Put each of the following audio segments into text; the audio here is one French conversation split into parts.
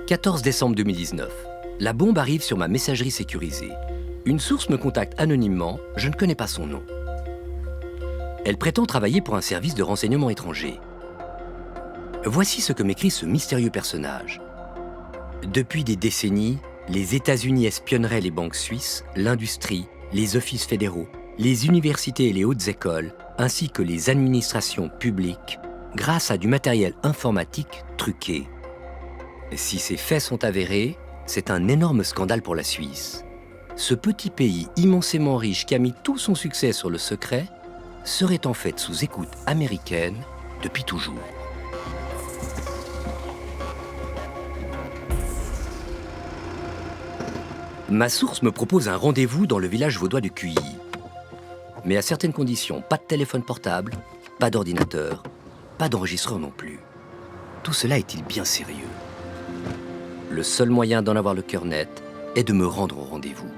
14 décembre 2019. La bombe arrive sur ma messagerie sécurisée. Une source me contacte anonymement, je ne connais pas son nom. Elle prétend travailler pour un service de renseignement étranger. Voici ce que m'écrit ce mystérieux personnage. Depuis des décennies, les États-Unis espionneraient les banques suisses, l'industrie, les offices fédéraux, les universités et les hautes écoles, ainsi que les administrations publiques, grâce à du matériel informatique truqué. Si ces faits sont avérés, c'est un énorme scandale pour la Suisse. Ce petit pays immensément riche qui a mis tout son succès sur le secret serait en fait sous écoute américaine depuis toujours. Ma source me propose un rendez-vous dans le village vaudois de Cuilly. Mais à certaines conditions, pas de téléphone portable, pas d'ordinateur, pas d'enregistreur non plus. Tout cela est-il bien sérieux? Le seul moyen d'en avoir le cœur net est de me rendre au rendez-vous.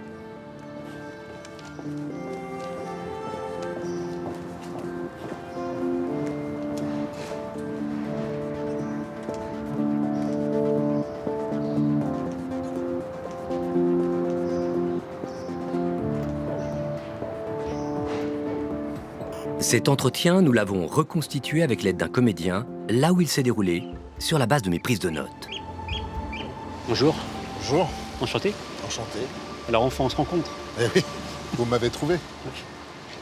Cet entretien, nous l'avons reconstitué avec l'aide d'un comédien, là où il s'est déroulé, sur la base de mes prises de notes. Bonjour. Bonjour. Enchanté. Enchanté. Alors enfin on se rencontre. Eh oui, vous m'avez trouvé.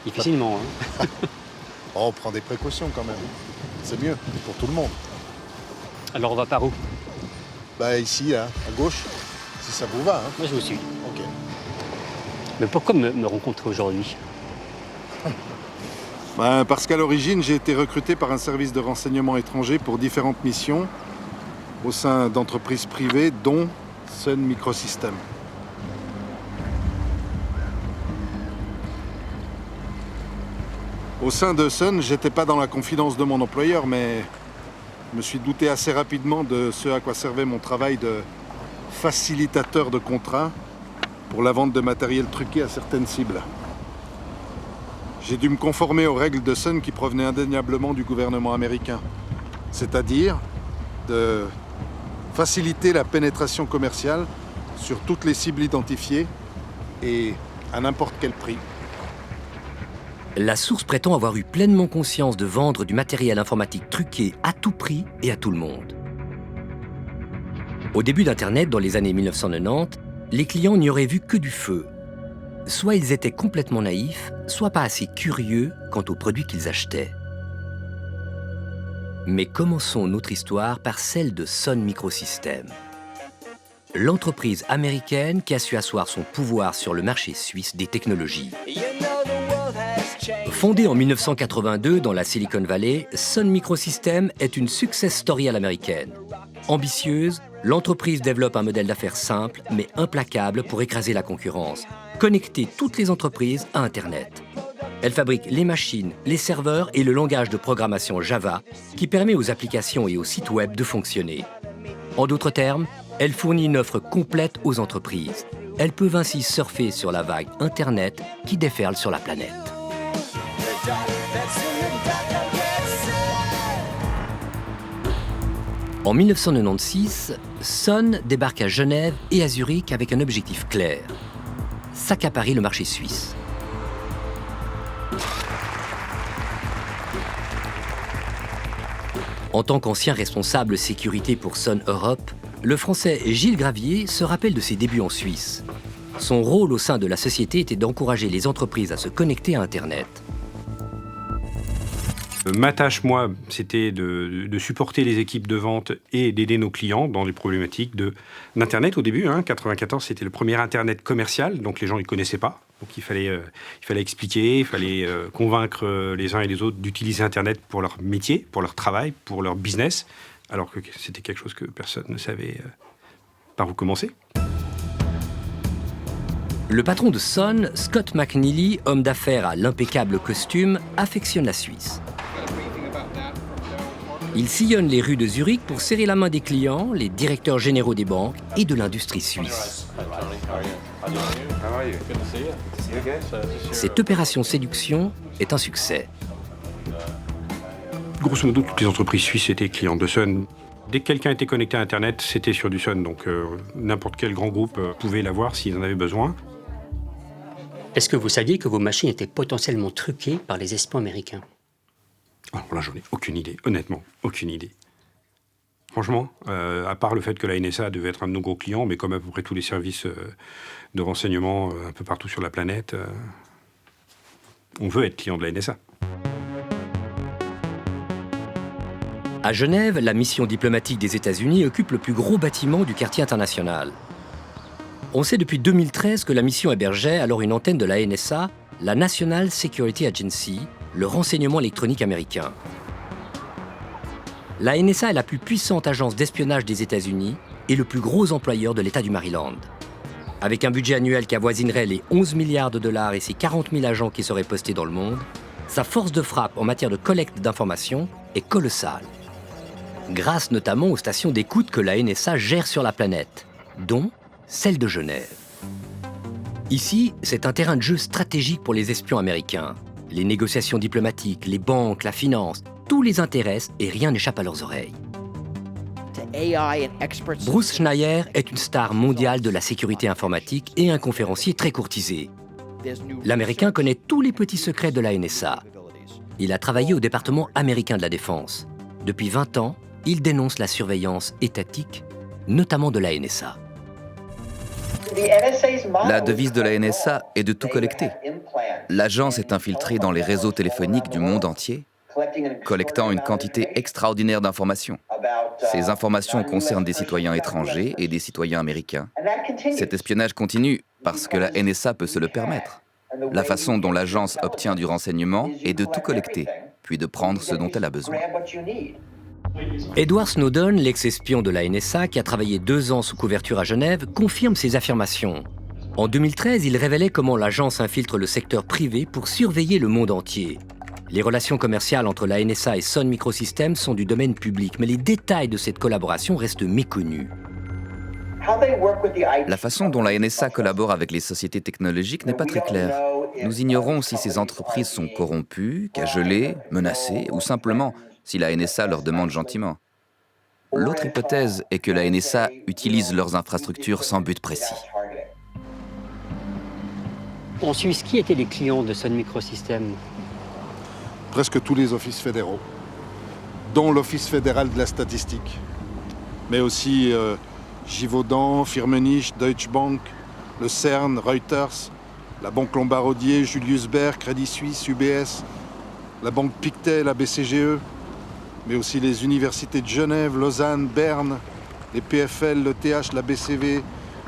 Difficilement, hein. Oh, on prend des précautions quand même. C'est mieux pour tout le monde. Alors on va par où? Bah ici, hein, à gauche, si ça vous va. Hein. Moi je vous suis. Ok. Mais pourquoi me rencontrer aujourd'hui? Bah, parce qu'à l'origine, j'ai été recruté par un service de renseignement étranger pour différentes missions au sein d'entreprises privées, dont Sun Microsystems. Au sein de Sun, j'étais pas dans la confidence de mon employeur, mais je me suis douté assez rapidement de ce à quoi servait mon travail de facilitateur de contrats pour la vente de matériel truqué à certaines cibles. J'ai dû me conformer aux règles de Sun qui provenaient indéniablement du gouvernement américain, c'est-à-dire de faciliter la pénétration commerciale sur toutes les cibles identifiées et à n'importe quel prix. La source prétend avoir eu pleinement conscience de vendre du matériel informatique truqué à tout prix et à tout le monde. Au début d'Internet, dans les années 1990, les clients n'y auraient vu que du feu. Soit ils étaient complètement naïfs, soit pas assez curieux quant aux produits qu'ils achetaient. Mais commençons notre histoire par celle de Sun Microsystems. L'entreprise américaine qui a su asseoir son pouvoir sur le marché suisse des technologies. Fondée en 1982 dans la Silicon Valley, Sun Microsystems est une success story à l'américaine. Ambitieuse, l'entreprise développe un modèle d'affaires simple mais implacable pour écraser la concurrence, connecter toutes les entreprises à Internet. Elle fabrique les machines, les serveurs et le langage de programmation Java qui permet aux applications et aux sites web de fonctionner. En d'autres termes, elle fournit une offre complète aux entreprises. Elles peuvent ainsi surfer sur la vague Internet qui déferle sur la planète. En 1996, Sun débarque à Genève et à Zurich avec un objectif clair: s'accaparer le marché suisse. En tant qu'ancien responsable sécurité pour Sun Europe, le Français Gilles Gravier se rappelle de ses débuts en Suisse. Son rôle au sein de la société était d'encourager les entreprises à se connecter à Internet. Ma tâche, moi, c'était de supporter les équipes de vente et d'aider nos clients dans les problématiques d'Internet au début. 94, c'était le premier Internet commercial, donc les gens ne le connaissaient pas. Donc il fallait expliquer, il fallait convaincre les uns et les autres d'utiliser Internet pour leur métier, pour leur travail, pour leur business, alors que c'était quelque chose que personne ne savait par où commencer. Le patron de Sun, Scott McNeely, homme d'affaires à l'impeccable costume, affectionne la Suisse. Il sillonne les rues de Zurich pour serrer la main des clients, les directeurs généraux des banques et de l'industrie suisse. Cette opération séduction est un succès. Grosso modo, toutes les entreprises suisses étaient clientes de Sun. Dès que quelqu'un était connecté à Internet, c'était sur du Sun, donc n'importe quel grand groupe pouvait l'avoir s'ils en avaient besoin. Est-ce que vous saviez que vos machines étaient potentiellement truquées par les espions américains? Alors là, j'en ai aucune idée, honnêtement, aucune idée. Franchement, à part le fait que la NSA devait être un de nos gros clients, mais comme à peu près tous les services de renseignement un peu partout sur la planète, on veut être client de la NSA. À Genève, la mission diplomatique des États-Unis occupe le plus gros bâtiment du quartier international. On sait depuis 2013 que la mission hébergeait alors une antenne de la NSA, la National Security Agency, le renseignement électronique américain. La NSA est la plus puissante agence d'espionnage des États-Unis et le plus gros employeur de l'État du Maryland. Avec un budget annuel qui avoisinerait les 11 milliards de dollars et ses 40 000 agents qui seraient postés dans le monde, sa force de frappe en matière de collecte d'informations est colossale. Grâce notamment aux stations d'écoute que la NSA gère sur la planète, dont celle de Genève. Ici, c'est un terrain de jeu stratégique pour les espions américains. Les négociations diplomatiques, les banques, la finance, tout les intéresse et rien n'échappe à leurs oreilles. Bruce Schneier est une star mondiale de la sécurité informatique et un conférencier très courtisé. L'Américain connaît tous les petits secrets de la NSA. Il a travaillé au département américain de la Défense. Depuis 20 ans, il dénonce la surveillance étatique, notamment de la NSA. La devise de la NSA est de tout collecter. L'agence est infiltrée dans les réseaux téléphoniques du monde entier, collectant une quantité extraordinaire d'informations. Ces informations concernent des citoyens étrangers et des citoyens américains. Cet espionnage continue parce que la NSA peut se le permettre. La façon dont l'agence obtient du renseignement est de tout collecter, puis de prendre ce dont elle a besoin. Edward Snowden, l'ex-espion de la NSA qui a travaillé 2 ans sous couverture à Genève, confirme ces affirmations. En 2013, il révélait comment l'agence infiltre le secteur privé pour surveiller le monde entier. Les relations commerciales entre la NSA et Sun Microsystems sont du domaine public, mais les détails de cette collaboration restent méconnus. La façon dont la NSA collabore avec les sociétés technologiques n'est pas très claire. Nous ignorons si ces entreprises sont corrompues, cagelées, menacées ou simplement si la NSA leur demande gentiment. L'autre hypothèse est que la NSA utilise leurs infrastructures sans but précis. En Suisse, qui étaient les clients de Sun Microsystems? Presque tous les offices fédéraux, dont l'Office fédéral de la statistique, mais aussi Givaudan, Firmenich, Deutsche Bank, le CERN, Reuters, la Banque Lombard-Odier, Julius Baer, Crédit Suisse, UBS, la Banque Pictet, la BCGE, mais aussi les universités de Genève, Lausanne, Berne, les PFL, le TH, la BCV,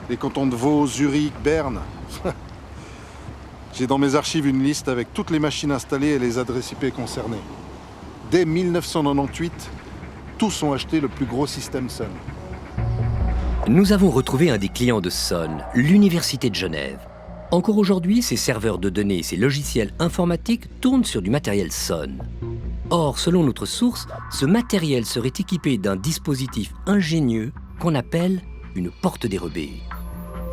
les cantons de Vaud, Zurich, Berne. J'ai dans mes archives une liste avec toutes les machines installées et les adresses IP concernées. Dès 1998, tous ont acheté le plus gros système Sun. Nous avons retrouvé un des clients de Sun, l'Université de Genève. Encore aujourd'hui, ces serveurs de données et ces logiciels informatiques tournent sur du matériel Sun. Or, selon notre source, ce matériel serait équipé d'un dispositif ingénieux qu'on appelle une porte dérobée.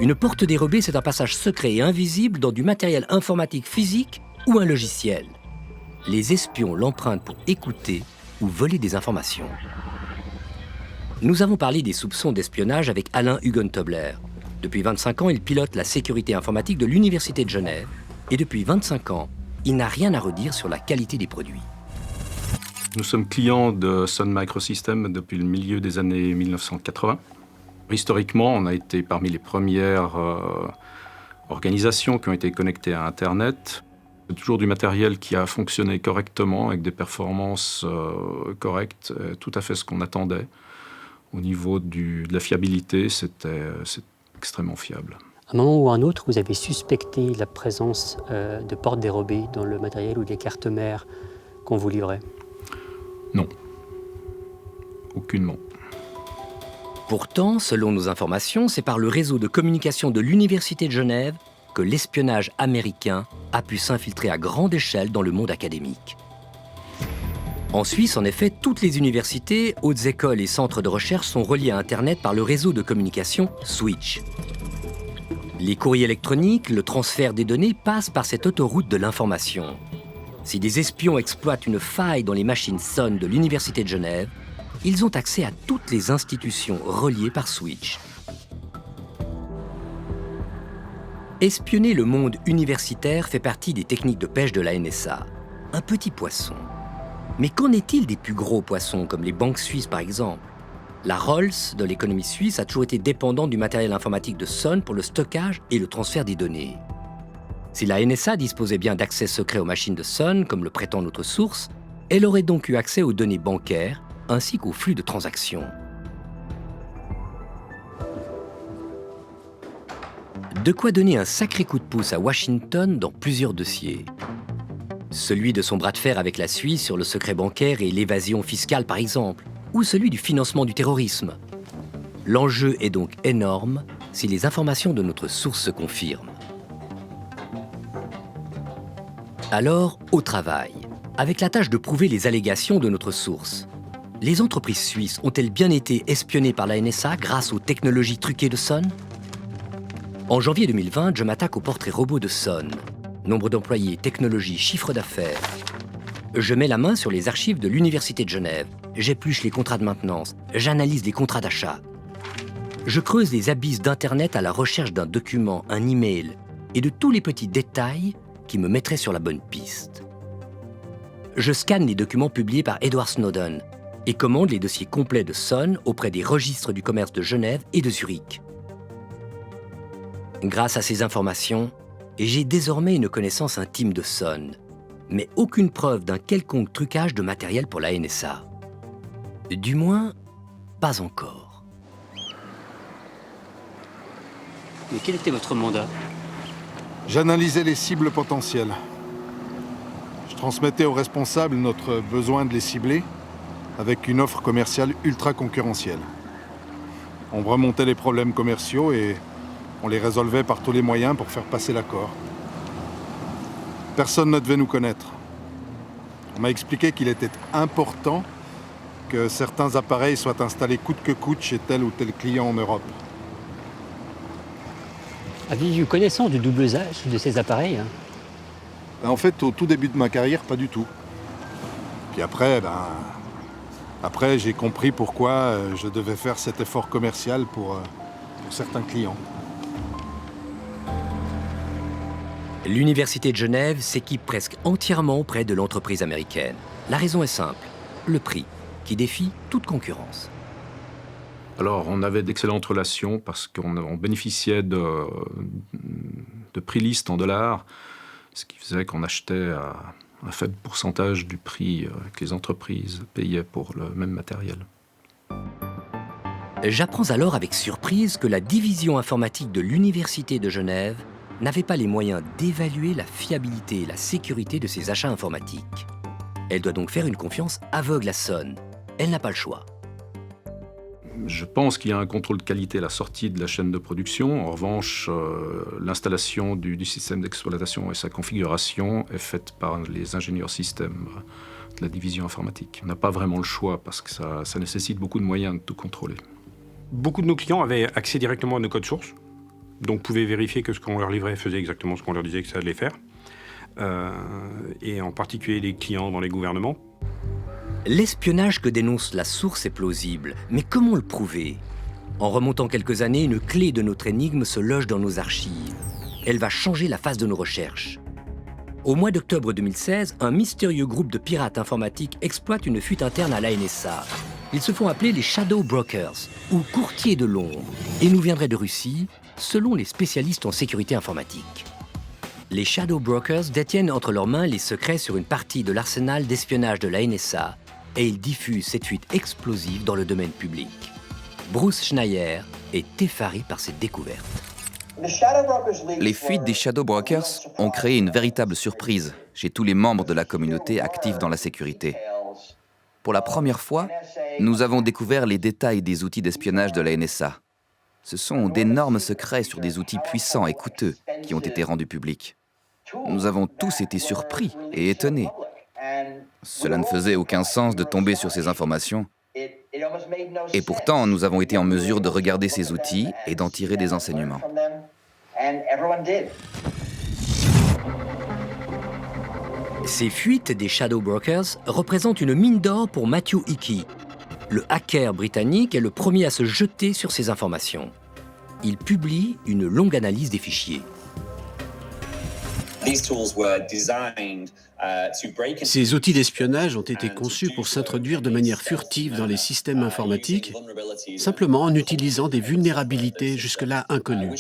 Une porte dérobée, c'est un passage secret et invisible dans du matériel informatique physique ou un logiciel. Les espions l'empruntent pour écouter ou voler des informations. Nous avons parlé des soupçons d'espionnage avec Alain Hugentobler. Depuis 25 ans, il pilote la sécurité informatique de l'Université de Genève. Et depuis 25 ans, il n'a rien à redire sur la qualité des produits. Nous sommes clients de Sun Microsystems depuis le milieu des années 1980. Historiquement, on a été parmi les premières organisations qui ont été connectées à Internet. C'est toujours du matériel qui a fonctionné correctement, avec des performances correctes, tout à fait ce qu'on attendait. Au niveau de la fiabilité, c'est extrêmement fiable. À un moment ou à un autre, vous avez suspecté la présence de portes dérobées dans le matériel ou des cartes mères qu'on vous livrait? Non. Aucunement. Pourtant, selon nos informations, c'est par le réseau de communication de l'Université de Genève que l'espionnage américain a pu s'infiltrer à grande échelle dans le monde académique. En Suisse, en effet, toutes les universités, hautes écoles et centres de recherche sont reliés à Internet par le réseau de communication Switch. Les courriers électroniques, le transfert des données passent par cette autoroute de l'information. Si des espions exploitent une faille dans les machines Sun de l'Université de Genève, ils ont accès à toutes les institutions reliées par switch. Espionner le monde universitaire fait partie des techniques de pêche de la NSA. Un petit poisson. Mais qu'en est-il des plus gros poissons, comme les banques suisses par exemple? La Rolls de l'économie suisse a toujours été dépendante du matériel informatique de Sun pour le stockage et le transfert des données. Si la NSA disposait bien d'accès secret aux machines de Sun, comme le prétend notre source, elle aurait donc eu accès aux données bancaires ainsi qu'aux flux de transactions. De quoi donner un sacré coup de pouce à Washington dans plusieurs dossiers. Celui de son bras de fer avec la Suisse sur le secret bancaire et l'évasion fiscale par exemple, ou celui du financement du terrorisme. L'enjeu est donc énorme si les informations de notre source se confirment. Alors, au travail, avec la tâche de prouver les allégations de notre source. Les entreprises suisses ont-elles bien été espionnées par la NSA grâce aux technologies truquées de Sun? En janvier 2020, je m'attaque au portrait robot de Sun. Nombre d'employés, technologie, chiffre d'affaires. Je mets la main sur les archives de l'Université de Genève. J'épluche les contrats de maintenance. J'analyse les contrats d'achat. Je creuse les abysses d'Internet à la recherche d'un document, un email et de tous les petits détails qui me mettraient sur la bonne piste. Je scanne les documents publiés par Edward Snowden et commande les dossiers complets de Sun auprès des registres du commerce de Genève et de Zurich. Grâce à ces informations, j'ai désormais une connaissance intime de Sun, mais aucune preuve d'un quelconque trucage de matériel pour la NSA. Du moins, pas encore. Mais quel était votre mandat? J'analysais les cibles potentielles. Je transmettais aux responsables notre besoin de les cibler avec une offre commerciale ultra concurrentielle. On remontait les problèmes commerciaux et on les résolvait par tous les moyens pour faire passer l'accord. Personne ne devait nous connaître. On m'a expliqué qu'il était important que certains appareils soient installés coûte que coûte chez tel ou tel client en Europe. Aviez-vous connaissance du double usage de ces appareils? En fait, au tout début de ma carrière, pas du tout. Puis après, j'ai compris pourquoi je devais faire cet effort commercial pour certains clients. L'Université de Genève s'équipe presque entièrement auprès de l'entreprise américaine. La raison est simple, le prix, qui défie toute concurrence. Alors, on avait d'excellentes relations parce qu'on bénéficiait de prix list en dollars, ce qui faisait qu'on achetait à un faible pourcentage du prix que les entreprises payaient pour le même matériel. J'apprends alors avec surprise que la division informatique de l'Université de Genève n'avait pas les moyens d'évaluer la fiabilité et la sécurité de ses achats informatiques. Elle doit donc faire une confiance aveugle à Sun. Elle n'a pas le choix. Je pense qu'il y a un contrôle de qualité à la sortie de la chaîne de production. En revanche, l'installation du système d'exploitation et sa configuration est faite par les ingénieurs systèmes de la division informatique. On n'a pas vraiment le choix parce que ça nécessite beaucoup de moyens de tout contrôler. Beaucoup de nos clients avaient accès directement à nos codes sources, donc pouvaient vérifier que ce qu'on leur livrait faisait exactement ce qu'on leur disait que ça allait faire. Et en particulier les clients dans les gouvernements. L'espionnage que dénonce la source est plausible, mais comment le prouver? En remontant quelques années, une clé de notre énigme se loge dans nos archives. Elle va changer la face de nos recherches. Au mois d'octobre 2016, un mystérieux groupe de pirates informatiques exploite une fuite interne à la NSA. Ils se font appeler les Shadow Brokers, ou courtiers de l'ombre, et nous viendraient de Russie, selon les spécialistes en sécurité informatique. Les Shadow Brokers détiennent entre leurs mains les secrets sur une partie de l'arsenal d'espionnage de la NSA, et ils diffusent cette fuite explosive dans le domaine public. Bruce Schneier est effaré par cette découverte. Les fuites des Shadow Brokers ont créé une véritable surprise chez tous les membres de la communauté actifs dans la sécurité. Pour la première fois, nous avons découvert les détails des outils d'espionnage de la NSA. Ce sont d'énormes secrets sur des outils puissants et coûteux qui ont été rendus publics. Nous avons tous été surpris et étonnés. Cela ne faisait aucun sens de tomber sur ces informations. Et pourtant, nous avons été en mesure de regarder ces outils et d'en tirer des enseignements. Ces fuites des Shadow Brokers représentent une mine d'or pour Matthew Hickey. le hacker britannique est le premier à se jeter sur ces informations. Il publie une longue analyse des fichiers. Ces outils d'espionnage ont été conçus pour s'introduire de manière furtive dans les systèmes informatiques, simplement en utilisant des vulnérabilités jusque-là inconnues.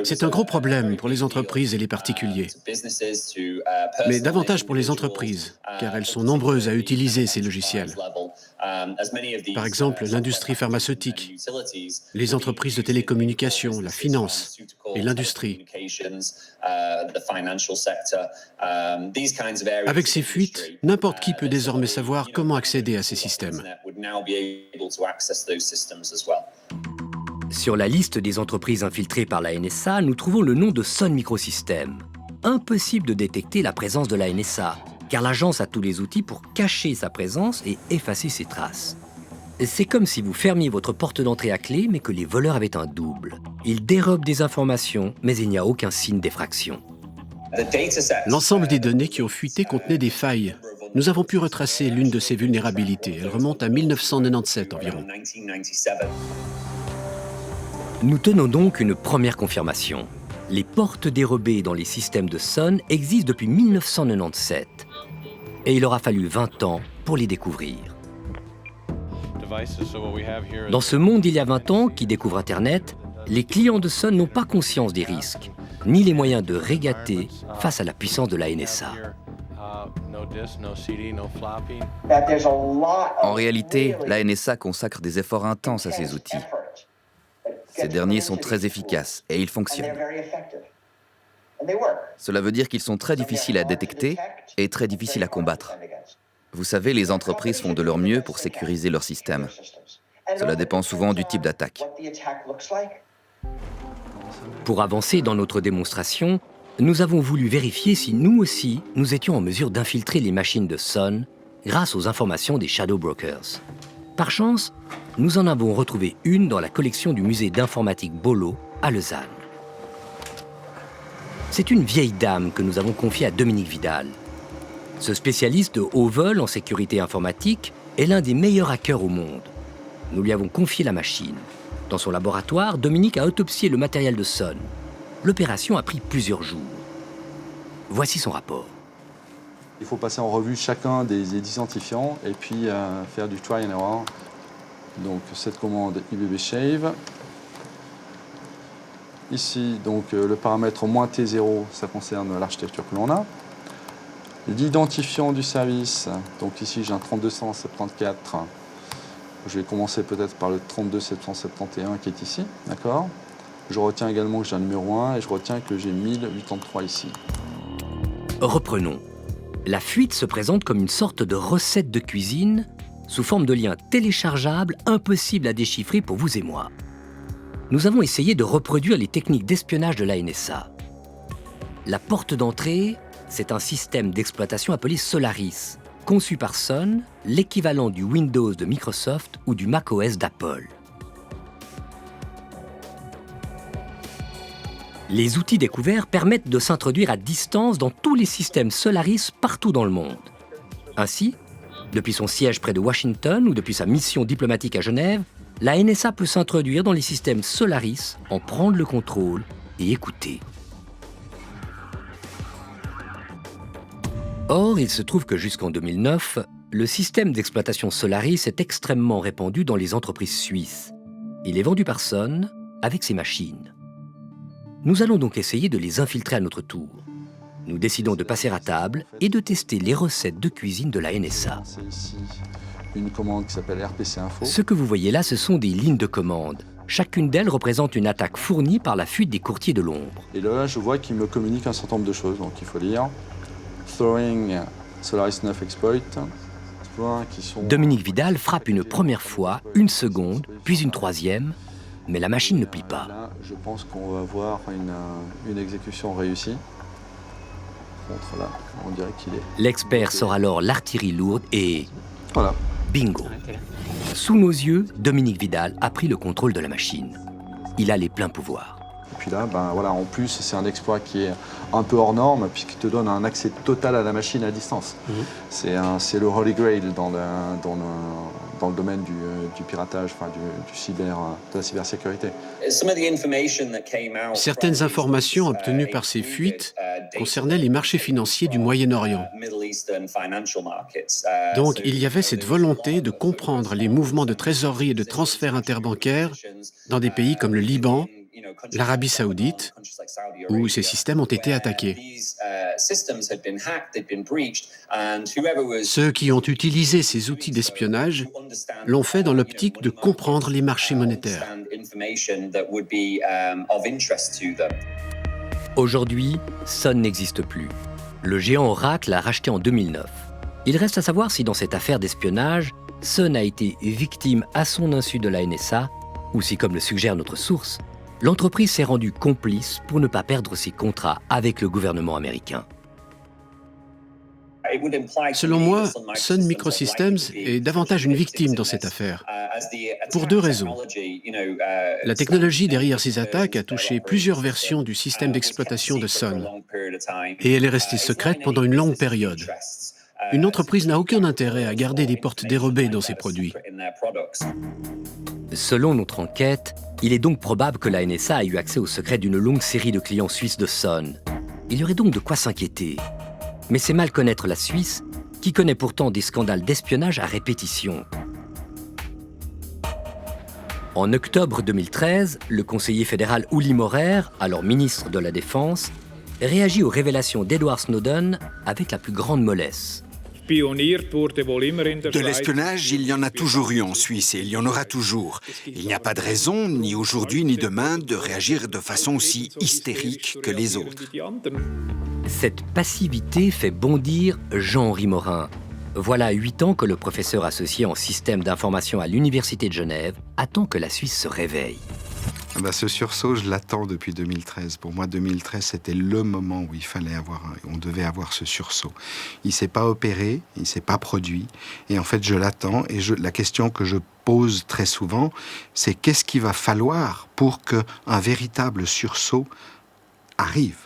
C'est un gros problème pour les entreprises et les particuliers, mais davantage pour les entreprises, car elles sont nombreuses à utiliser ces logiciels. Par exemple, l'industrie pharmaceutique, les entreprises de télécommunications, la finance et l'industrie. Avec ces fuites, n'importe qui peut désormais savoir comment accéder à ces systèmes. Sur la liste des entreprises infiltrées par la NSA, nous trouvons le nom de Sun Microsystems. Impossible de détecter la présence de la NSA, car l'agence a tous les outils pour cacher sa présence et effacer ses traces. C'est comme si vous fermiez votre porte d'entrée à clé, mais que les voleurs avaient un double. Ils dérobent des informations, mais il n'y a aucun signe d'effraction. L'ensemble des données qui ont fuité contenaient des failles. Nous avons pu retracer l'une de ces vulnérabilités. Elle remonte à 1997 environ. Nous tenons donc une première confirmation. Les portes dérobées dans les systèmes de Sun existent depuis 1997. Et il aura fallu 20 ans pour les découvrir. Dans ce monde d'il y a 20 ans, qui découvre Internet, les clients de Sun n'ont pas conscience des risques, ni les moyens de régater face à la puissance de la NSA. En réalité, la NSA consacre des efforts intenses à ces outils. Ces derniers sont très efficaces et ils fonctionnent. Cela veut dire qu'ils sont très difficiles à détecter et très difficiles à combattre. Vous savez, les entreprises font de leur mieux pour sécuriser leur système. Cela dépend souvent du type d'attaque. Pour avancer dans notre démonstration, nous avons voulu vérifier si nous aussi, nous étions en mesure d'infiltrer les machines de Sun grâce aux informations des Shadow Brokers. Par chance, nous en avons retrouvé une dans la collection du musée d'informatique Bollot à Lausanne. C'est une vieille dame que nous avons confiée à Dominique Vidal. Ce spécialiste de haut vol en sécurité informatique est l'un des meilleurs hackers au monde. Nous lui avons confié la machine. Dans son laboratoire, Dominique a autopsié le matériel de Sun. L'opération a pris plusieurs jours. Voici son rapport. Il faut passer en revue chacun des identifiants et puis faire du try and error. Donc cette commande IBB Shave. Ici, donc le paramètre -T0, ça concerne l'architecture que l'on a. L'identifiant du service, donc ici j'ai un 32774. Je vais commencer peut-être par le 32771 qui est ici, d'accord ? Je retiens également que j'ai un numéro 1 et je retiens que j'ai 1083 ici. Reprenons. La fuite se présente comme une sorte de recette de cuisine sous forme de liens téléchargeables impossibles à déchiffrer pour vous et moi. Nous avons essayé de reproduire les techniques d'espionnage de la NSA. La porte d'entrée, c'est un système d'exploitation appelé Solaris, conçu par Sun, l'équivalent du Windows de Microsoft ou du macOS d'Apple. Les outils découverts permettent de s'introduire à distance dans tous les systèmes Solaris partout dans le monde. Ainsi, depuis son siège près de Washington ou depuis sa mission diplomatique à Genève, la NSA peut s'introduire dans les systèmes Solaris, en prendre le contrôle et écouter. Or, il se trouve que jusqu'en 2009, le système d'exploitation Solaris est extrêmement répandu dans les entreprises suisses. Il est vendu par Sun avec ses machines. Nous allons donc essayer de les infiltrer à notre tour. Nous décidons de passer à table et de tester les recettes de cuisine de la NSA. C'est ici une commande qui s'appelle RPC Info. Ce que vous voyez là, ce sont des lignes de commande. Chacune d'elles représente une attaque fournie par la fuite des courtiers de l'ombre. Et là, je vois qu'il me communique un certain nombre de choses, donc il faut lire. Throwing Solaris 9 exploit. Qui sont... Dominique Vidal frappe une première fois, une seconde, puis une troisième, mais la machine ne plie pas. Là, je pense qu'on va avoir une exécution réussie. Contre là, on dirait qu'il est... L'expert sort alors l'artillerie lourde et... Voilà. Bingo. Sous nos yeux, Dominique Vidal a pris le contrôle de la machine. Il a les pleins pouvoirs. Et puis là, voilà, en plus, c'est un exploit qui est un peu hors norme, puisqu'il te donne un accès total à la machine à distance. C'est le Holy Grail dans le domaine du piratage, enfin, de la cybersécurité. Certaines informations obtenues par ces fuites concernaient les marchés financiers du Moyen-Orient. Donc, il y avait cette volonté de comprendre les mouvements de trésorerie et de transferts interbancaires dans des pays comme le Liban, l'Arabie saoudite, où ces systèmes ont été attaqués. Ceux qui ont utilisé ces outils d'espionnage l'ont fait dans l'optique de comprendre les marchés monétaires. Aujourd'hui, Sun n'existe plus. Le géant Oracle l'a racheté en 2009. Il reste à savoir si dans cette affaire d'espionnage, Sun a été victime à son insu de la NSA ou si, comme le suggère notre source, l'entreprise s'est rendue complice pour ne pas perdre ses contrats avec le gouvernement américain. Selon moi, Sun Microsystems est davantage une victime dans cette affaire, pour deux raisons. La technologie derrière ces attaques a touché plusieurs versions du système d'exploitation de Sun, et elle est restée secrète pendant une longue période. Une entreprise n'a aucun intérêt à garder des portes dérobées dans ses produits. Selon notre enquête, il est donc probable que la NSA a eu accès au secret d'une longue série de clients suisses de Sun. Il y aurait donc de quoi s'inquiéter. Mais c'est mal connaître la Suisse, qui connaît pourtant des scandales d'espionnage à répétition. En octobre 2013, le conseiller fédéral Uli Maurer, alors ministre de la Défense, réagit aux révélations d'Edward Snowden avec la plus grande mollesse. De l'espionnage, il y en a toujours eu en Suisse et il y en aura toujours. Il n'y a pas de raison, ni aujourd'hui ni demain, de réagir de façon aussi hystérique que les autres. Cette passivité fait bondir Jean-Henri Morin. Voilà 8 ans que le professeur associé en système d'information à l'Université de Genève attend que la Suisse se réveille. Ce sursaut, je l'attends depuis 2013. Pour moi, 2013, c'était le moment où on devait avoir ce sursaut. Il ne s'est pas opéré, il ne s'est pas produit. Et en fait, je l'attends. Et la question que je pose très souvent, c'est qu'est-ce qu'il va falloir pour qu'un véritable sursaut arrive ?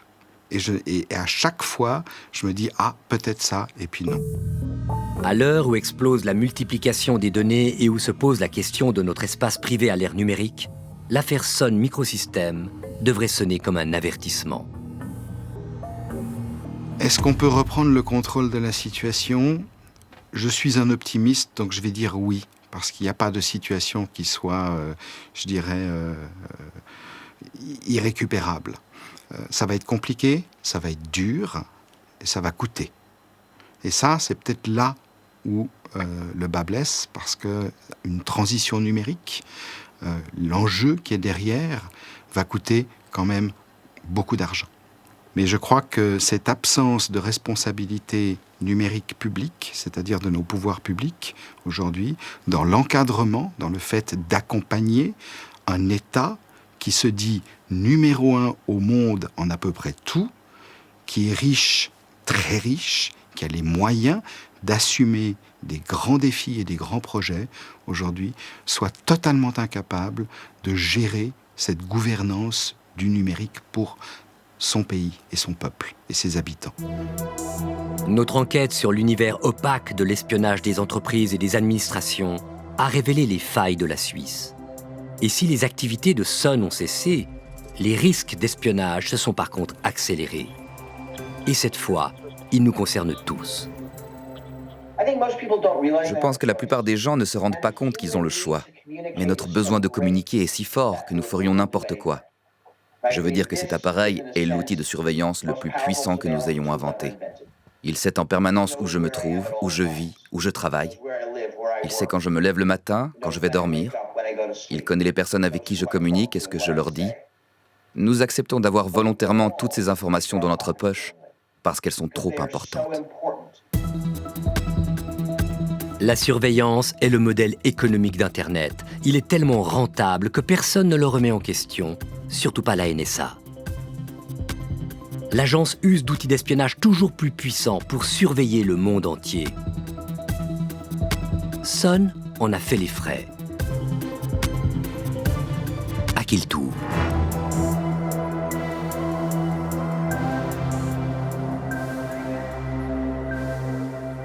Et à chaque fois, je me dis, peut-être ça, et puis non. À l'heure où explose la multiplication des données et où se pose la question de notre espace privé à l'ère numérique, l'affaire Sun Microsystems devrait sonner comme un avertissement. Est-ce qu'on peut reprendre le contrôle de la situation ? Je suis un optimiste, donc je vais dire oui, parce qu'il n'y a pas de situation qui soit, irrécupérable. Ça va être compliqué, ça va être dur, et ça va coûter. Et ça, c'est peut-être là où le bât blesse, parce qu'une transition numérique, l'enjeu qui est derrière, va coûter quand même beaucoup d'argent. Mais je crois que cette absence de responsabilité numérique publique, c'est-à-dire de nos pouvoirs publics aujourd'hui, dans l'encadrement, dans le fait d'accompagner un État qui se dit numéro 1 au monde en à peu près tout, qui est riche, très riche, qui a les moyens d'assumer des grands défis et des grands projets, aujourd'hui, soit totalement incapable de gérer cette gouvernance du numérique pour son pays et son peuple et ses habitants. Notre enquête sur l'univers opaque de l'espionnage des entreprises et des administrations a révélé les failles de la Suisse. Et si les activités de Sun ont cessé, les risques d'espionnage se sont par contre accélérés. Et cette fois, ils nous concernent tous. Je pense que la plupart des gens ne se rendent pas compte qu'ils ont le choix. Mais notre besoin de communiquer est si fort que nous ferions n'importe quoi. Je veux dire que cet appareil est l'outil de surveillance le plus puissant que nous ayons inventé. Il sait en permanence où je me trouve, où je vis, où je travaille. Il sait quand je me lève le matin, quand je vais dormir. Il connaît les personnes avec qui je communique et ce que je leur dis. Nous acceptons d'avoir volontairement toutes ces informations dans notre poche parce qu'elles sont trop importantes. La surveillance est le modèle économique d'Internet. Il est tellement rentable que personne ne le remet en question, surtout pas la NSA. L'agence use d'outils d'espionnage toujours plus puissants pour surveiller le monde entier. Sun en a fait les frais. À qui le tour ?